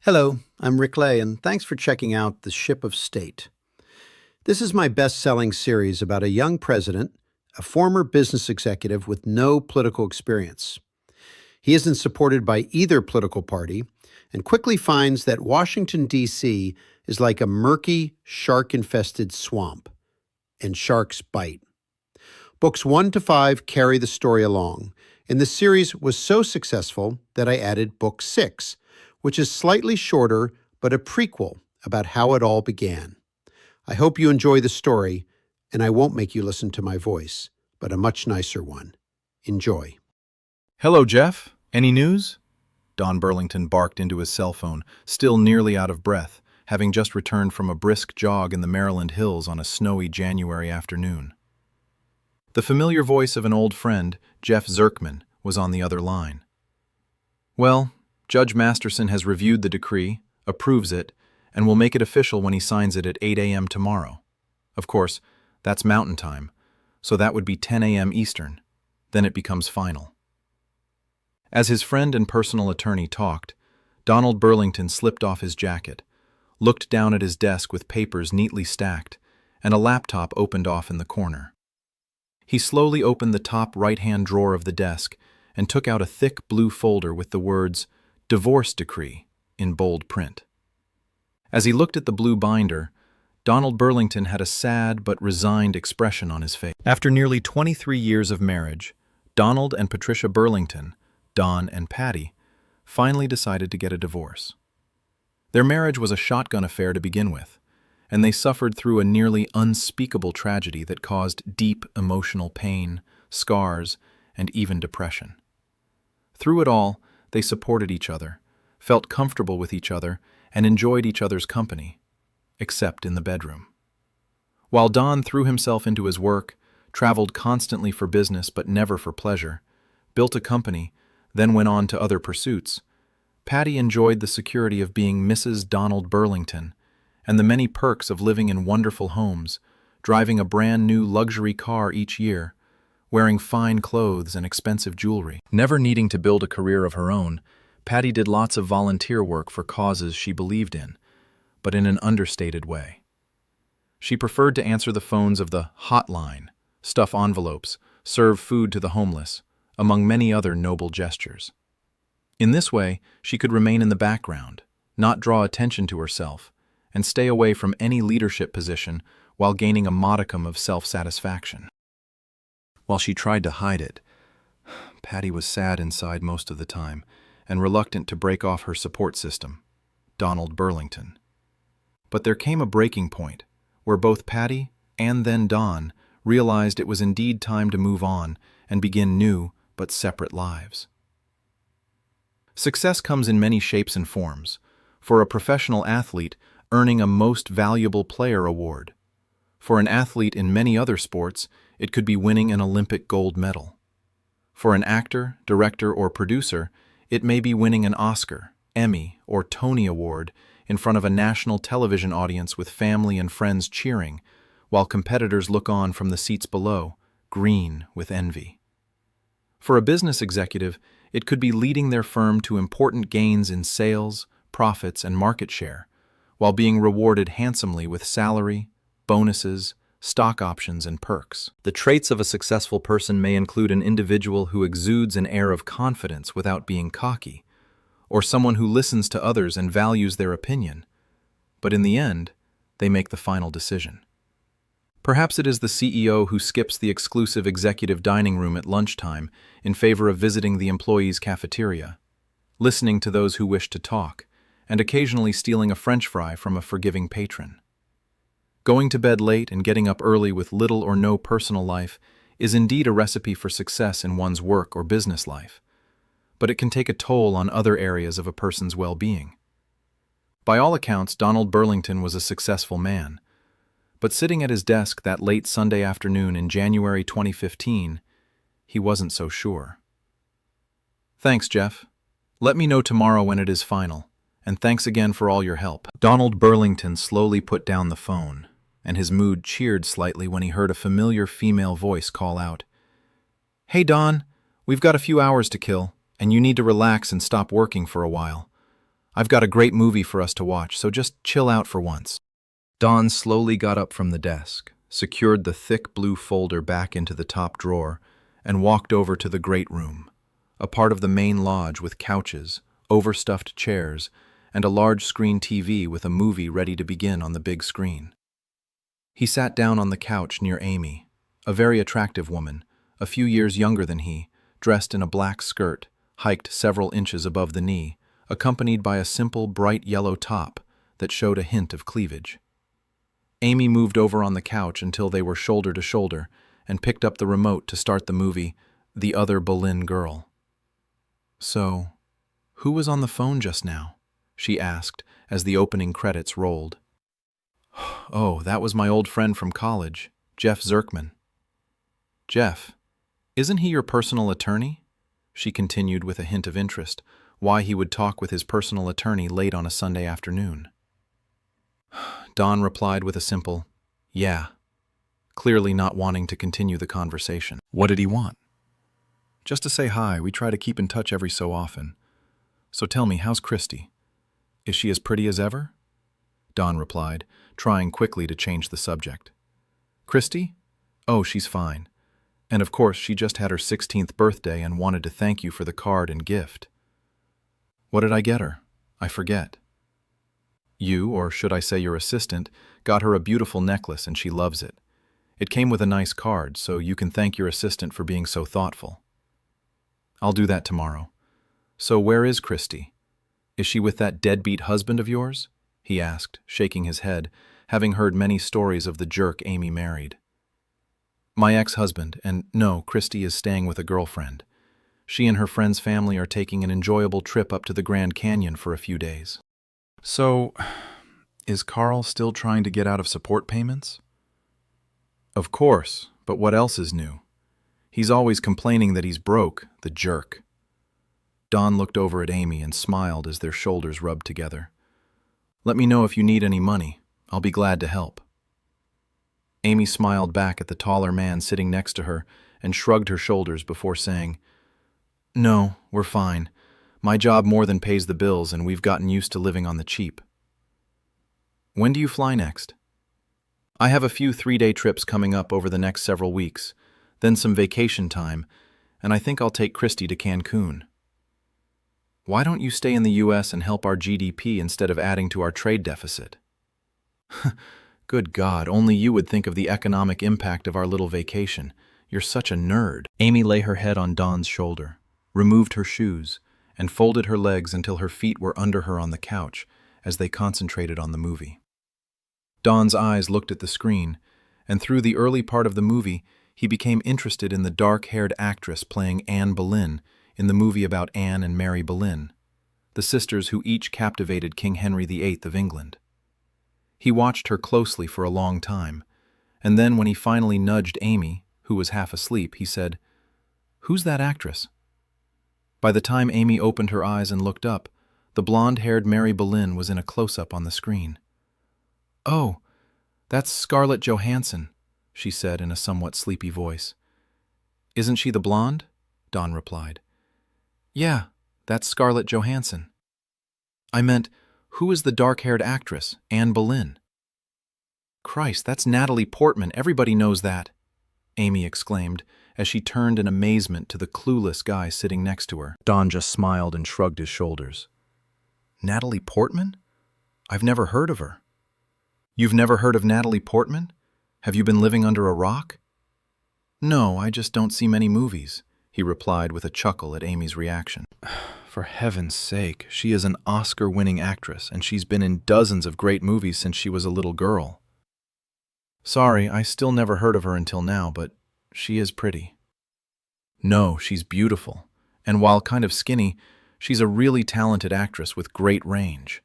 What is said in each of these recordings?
Hello, I'm Rick Lay, and thanks for checking out The Ship of State. This is my best selling series about a young president, a former business executive with no political experience. He isn't supported by either political party and quickly finds that Washington, D.C. is like a murky, shark infested swamp, and sharks bite. Books 1 to 5 carry the story along, and the series was so successful that I added Book 6, which is slightly shorter but a prequel about how it all began. I hope you enjoy the story, and I won't make you listen to my voice, but a much nicer one. Enjoy. Hello, Jeff. Any news? Don Burlington barked into his cell phone, still nearly out of breath, having just returned from a brisk jog in the Maryland hills on a snowy January afternoon. The familiar voice of an old friend, Jeff Zirkman, was on the other line. Well, Judge Masterson has reviewed the decree, approves it, and will make it official when he signs it at 8 a.m. tomorrow. Of course, that's Mountain Time, so that would be 10 a.m. Eastern. Then it becomes final. As his friend and personal attorney talked, Donald Burlington slipped off his jacket, looked down at his desk with papers neatly stacked, and a laptop opened off in the corner. He slowly opened the top right-hand drawer of the desk and took out a thick blue folder with the words, Divorce Decree, in bold print. As he looked at the blue binder, Donald Burlington had a sad but resigned expression on his face. After nearly 23 years of marriage, Donald and Patricia Burlington, Don and Patty, finally decided to get a divorce. Their marriage was a shotgun affair to begin with, and they suffered through a nearly unspeakable tragedy that caused deep emotional pain, scars, and even depression. Through it all, they supported each other, felt comfortable with each other, and enjoyed each other's company, except in the bedroom. While Don threw himself into his work, traveled constantly for business but never for pleasure, built a company, then went on to other pursuits, Patty enjoyed the security of being Mrs. Donald Burlington and the many perks of living in wonderful homes, driving a brand new luxury car each year, wearing fine clothes and expensive jewelry. Never needing to build a career of her own, Patty did lots of volunteer work for causes she believed in, but in an understated way. She preferred to answer the phones of the hotline, stuff envelopes, serve food to the homeless, among many other noble gestures. In this way, she could remain in the background, not draw attention to herself, and stay away from any leadership position while gaining a modicum of self-satisfaction. While she tried to hide it, Patty was sad inside most of the time and reluctant to break off her support system, Donald Burlington. But there came a breaking point where both Patty and then Don realized it was indeed time to move on and begin new but separate lives. Success comes in many shapes and forms. For a professional athlete, earning a Most Valuable Player award. For an athlete in many other sports, it could be winning an Olympic gold medal. For an actor, director, or producer, it may be winning an Oscar, Emmy, or Tony Award in front of a national television audience with family and friends cheering, while competitors look on from the seats below, green with envy. For a business executive, it could be leading their firm to important gains in sales, profits, and market share, while being rewarded handsomely with salary, bonuses, stock options, and perks. The traits of a successful person may include an individual who exudes an air of confidence without being cocky, or someone who listens to others and values their opinion. But in the end, they make the final decision. Perhaps it is the CEO who skips the exclusive executive dining room at lunchtime in favor of visiting the employees' cafeteria, listening to those who wish to talk, and occasionally stealing a French fry from a forgiving patron. Going to bed late and getting up early with little or no personal life is indeed a recipe for success in one's work or business life, but it can take a toll on other areas of a person's well-being. By all accounts, Donald Burlington was a successful man, but sitting at his desk that late Sunday afternoon in January 2015, he wasn't so sure. Thanks, Jeff. Let me know tomorrow when it is final, and thanks again for all your help. Donald Burlington slowly put down the phone, and his mood cheered slightly when he heard a familiar female voice call out, "Hey, Don, we've got a few hours to kill, and you need to relax and stop working for a while. I've got a great movie for us to watch, so just chill out for once. Dawn slowly got up from the desk, secured the thick blue folder back into the top drawer, and walked over to the great room, a part of the main lodge with couches, overstuffed chairs, and a large screen TV with a movie ready to begin on the big screen. He sat down on the couch near Amy, a very attractive woman, a few years younger than he, dressed in a black skirt, hiked several inches above the knee, accompanied by a simple bright yellow top that showed a hint of cleavage. Amy moved over on the couch until they were shoulder to shoulder and picked up the remote to start the movie, The Other Boleyn Girl. "So, who was on the phone just now?" she asked as the opening credits rolled. "Oh, that was my old friend from college, Jeff Zirkman." "Jeff? Isn't he your personal attorney?" she continued with a hint of interest, why he would talk with his personal attorney late on a Sunday afternoon. Dawn replied with a simple, "Yeah," clearly not wanting to continue the conversation. "What did he want?" "Just to say hi. We try to keep in touch every so often. So tell me, how's Christy? Is she as pretty as ever?" Dawn replied, trying quickly to change the subject. "Christy? Oh, she's fine. And of course, she just had her 16th birthday and wanted to thank you for the card and gift." "What did I get her? I forget." "You, or should I say your assistant, got her a beautiful necklace and she loves it. It came with a nice card, so you can thank your assistant for being so thoughtful." "I'll do that tomorrow. So where is Christy? Is she with that deadbeat husband of yours?" he asked, shaking his head, having heard many stories of the jerk Amy married. "My ex-husband, and no, Christy is staying with a girlfriend. She and her friend's family are taking an enjoyable trip up to the Grand Canyon for a few days." "So, is Carl still trying to get out of support payments?" "Of course, but what else is new? He's always complaining that he's broke, the jerk." Dawn looked over at Amy and smiled as their shoulders rubbed together. "Let me know if you need any money. I'll be glad to help." Amy smiled back at the taller man sitting next to her and shrugged her shoulders before saying, "No, we're fine. My job more than pays the bills, and we've gotten used to living on the cheap." "When do you fly next?" "I have a few 3-day trips coming up over the next several weeks, then some vacation time, and I think I'll take Christy to Cancun." "Why don't you stay in the U.S. and help our GDP instead of adding to our trade deficit?" "Good God, only you would think of the economic impact of our little vacation. You're such a nerd." Amy lay her head on Dawn's shoulder, removed her shoes, and folded her legs until her feet were under her on the couch as they concentrated on the movie. Dawn's eyes looked at the screen, and through the early part of the movie, he became interested in the dark-haired actress playing Anne Boleyn in the movie about Anne and Mary Boleyn, the sisters who each captivated King Henry VIII of England. He watched her closely for a long time, and then when he finally nudged Amy, who was half asleep, he said, "Who's that actress?" By the time Amy opened her eyes and looked up, the blonde-haired Mary Boleyn was in a close-up on the screen. "Oh, that's Scarlett Johansson," she said in a somewhat sleepy voice. "Isn't she the blonde?" Dawn replied. "Yeah, that's Scarlett Johansson." "I meant, who is the dark-haired actress, Anne Boleyn?" "Christ, that's Natalie Portman, everybody knows that," Amy exclaimed, as she turned in amazement to the clueless guy sitting next to her. Dawn just smiled and shrugged his shoulders. "Natalie Portman? I've never heard of her." "You've never heard of Natalie Portman? Have you been living under a rock?" "No, I just don't see many movies," he replied with a chuckle at Amy's reaction. "For heaven's sake, she is an Oscar-winning actress, and she's been in dozens of great movies since she was a little girl." "Sorry, I still never heard of her until now, but she is pretty." "No, she's beautiful, and while kind of skinny, she's a really talented actress with great range.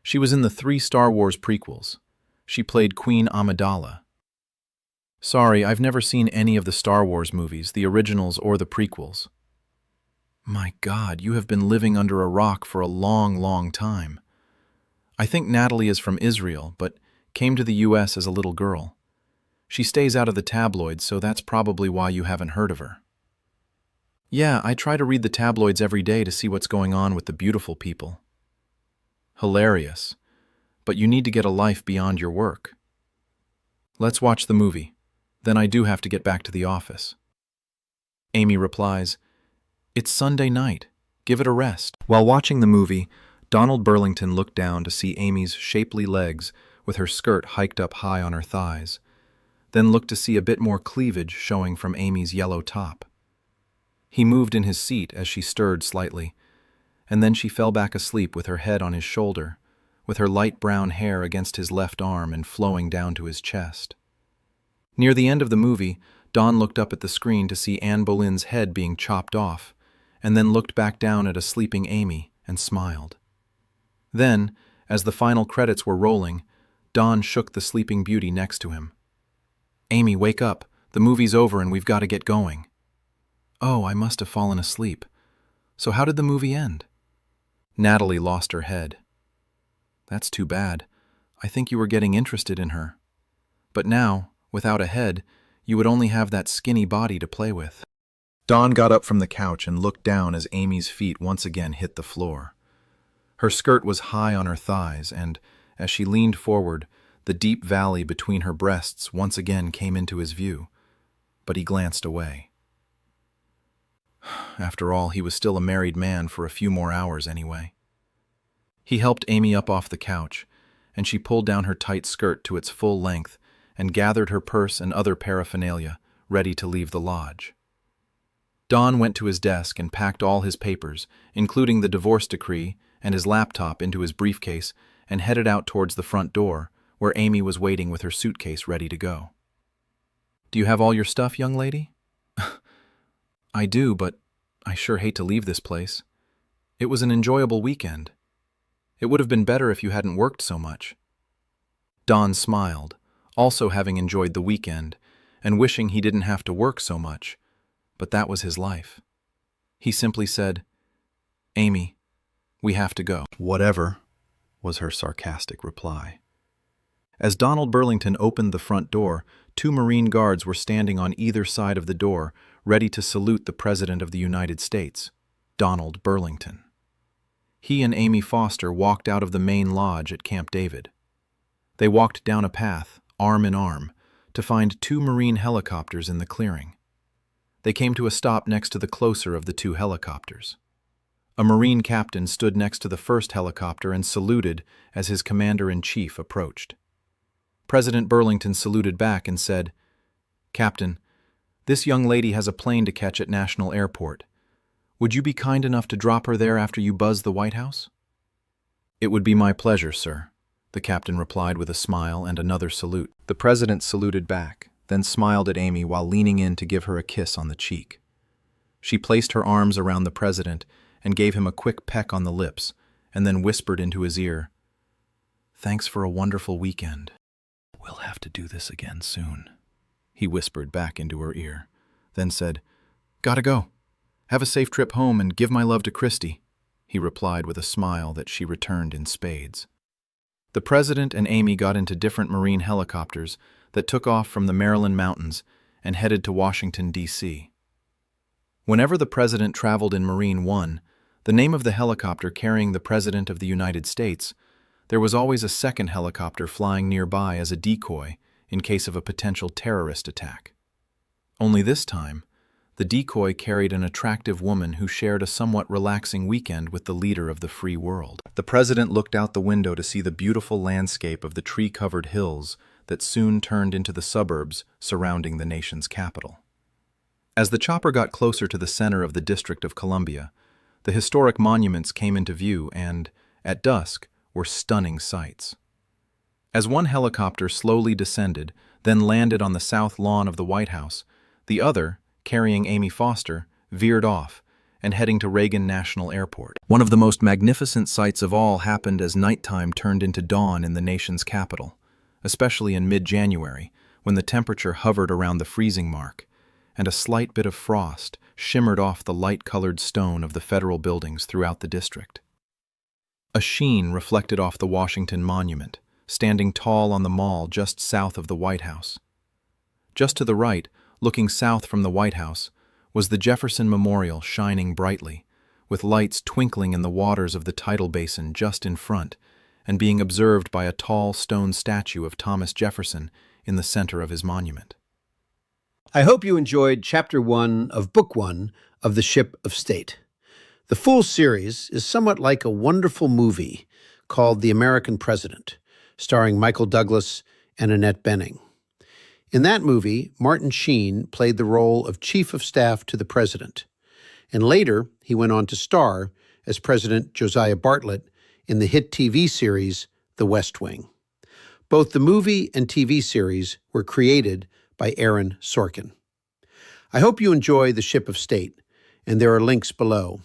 She was in the 3 Star Wars prequels. She played Queen Amidala." "Sorry, I've never seen any of the Star Wars movies, the originals or the prequels." "My God, you have been living under a rock for a long, long time. I think Natalie is from Israel, but came to the U.S. as a little girl. She stays out of the tabloids, so that's probably why you haven't heard of her." "Yeah, I try to read the tabloids every day to see what's going on with the beautiful people." Hilarious. But you need to get a life beyond your work. Let's watch the movie. Then I do have to get back to the office. Amy replies, It's Sunday night. Give it a rest. While watching the movie, Donald Burlington looked down to see Amy's shapely legs with her skirt hiked up high on her thighs, then looked to see a bit more cleavage showing from Amy's yellow top. He moved in his seat as she stirred slightly, and then she fell back asleep with her head on his shoulder, with her light brown hair against his left arm and flowing down to his chest. Near the end of the movie, Don looked up at the screen to see Anne Boleyn's head being chopped off, and then looked back down at a sleeping Amy and smiled. Then, as the final credits were rolling, Don shook the sleeping beauty next to him. Amy, wake up. The movie's over and we've got to get going. Oh, I must have fallen asleep. So how did the movie end? Natalie lost her head. That's too bad. I think you were getting interested in her. But now, without a head, you would only have that skinny body to play with. Dawn got up from the couch and looked down as Amy's feet once again hit the floor. Her skirt was high on her thighs, and, as she leaned forward, the deep valley between her breasts once again came into his view, but he glanced away. After all, he was still a married man for a few more hours anyway. He helped Amy up off the couch, and she pulled down her tight skirt to its full length and gathered her purse and other paraphernalia, ready to leave the lodge. Don went to his desk and packed all his papers, including the divorce decree and his laptop, into his briefcase and headed out towards the front door, where Amy was waiting with her suitcase ready to go. Do you have all your stuff, young lady? I do, but I sure hate to leave this place. It was an enjoyable weekend. It would have been better if you hadn't worked so much. Don smiled, also having enjoyed the weekend and wishing he didn't have to work so much, but that was his life. He simply said, Amy, we have to go. Whatever, was her sarcastic reply. As Donald Burlington opened the front door, 2 Marine guards were standing on either side of the door, ready to salute the President of the United States, Donald Burlington. He and Amy Foster walked out of the main lodge at Camp David. They walked down a path, arm in arm, to find 2 Marine helicopters in the clearing. They came to a stop next to the closer of the 2 helicopters. A Marine captain stood next to the first helicopter and saluted as his commander-in-chief approached. President Burlington saluted back and said, Captain, this young lady has a plane to catch at National Airport. Would you be kind enough to drop her there after you buzz the White House? It would be my pleasure, sir, the captain replied with a smile and another salute. The president saluted back, then smiled at Amy while leaning in to give her a kiss on the cheek. She placed her arms around the president and gave him a quick peck on the lips, and then whispered into his ear, Thanks for a wonderful weekend. We'll have to do this again soon, he whispered back into her ear, then said, Gotta go. Have a safe trip home and give my love to Christy, he replied with a smile that she returned in spades. The president and Amy got into different Marine helicopters that took off from the Maryland mountains and headed to Washington, D.C. Whenever the president traveled in Marine One, the name of the helicopter carrying the President of the United States, there was always a second helicopter flying nearby as a decoy in case of a potential terrorist attack. Only this time, the decoy carried an attractive woman who shared a somewhat relaxing weekend with the leader of the free world. The president looked out the window to see the beautiful landscape of the tree-covered hills that soon turned into the suburbs surrounding the nation's capital. As the chopper got closer to the center of the District of Columbia, the historic monuments came into view and, at dusk, were stunning sights. As one helicopter slowly descended, then landed on the south lawn of the White House, the other, carrying Amy Foster, veered off and heading to Reagan National Airport. One of the most magnificent sights of all happened as nighttime turned into dawn in the nation's capital, especially in mid-January, when the temperature hovered around the freezing mark, and a slight bit of frost shimmered off the light-colored stone of the federal buildings throughout the district. A sheen reflected off the Washington Monument, standing tall on the mall just south of the White House. Just to the right, looking south from the White House, was the Jefferson Memorial shining brightly, with lights twinkling in the waters of the tidal basin just in front, and being observed by a tall stone statue of Thomas Jefferson in the center of his monument. I hope you enjoyed Chapter 1 of Book 1 of The Ship of State. The full series is somewhat like a wonderful movie called The American President, starring Michael Douglas and Annette Bening. In that movie, Martin Sheen played the role of Chief of Staff to the President, and later he went on to star as President Josiah Bartlet in the hit TV series The West Wing. Both the movie and TV series were created by Aaron Sorkin. I hope you enjoy The Ship of State, and there are links below.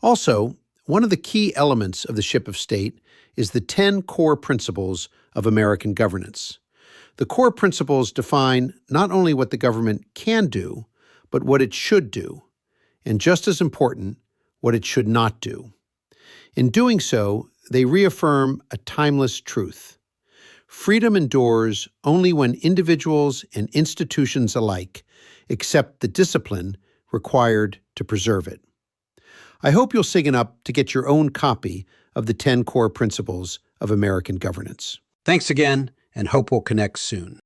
Also, one of the key elements of The Ship of State is the 10 core principles of American governance. The core principles define not only what the government can do, but what it should do, and just as important, what it should not do. In doing so, they reaffirm a timeless truth. Freedom endures only when individuals and institutions alike accept the discipline required to preserve it. I hope you'll sign up to get your own copy of the 10 core principles of American governance. Thanks again, and hope we'll connect soon.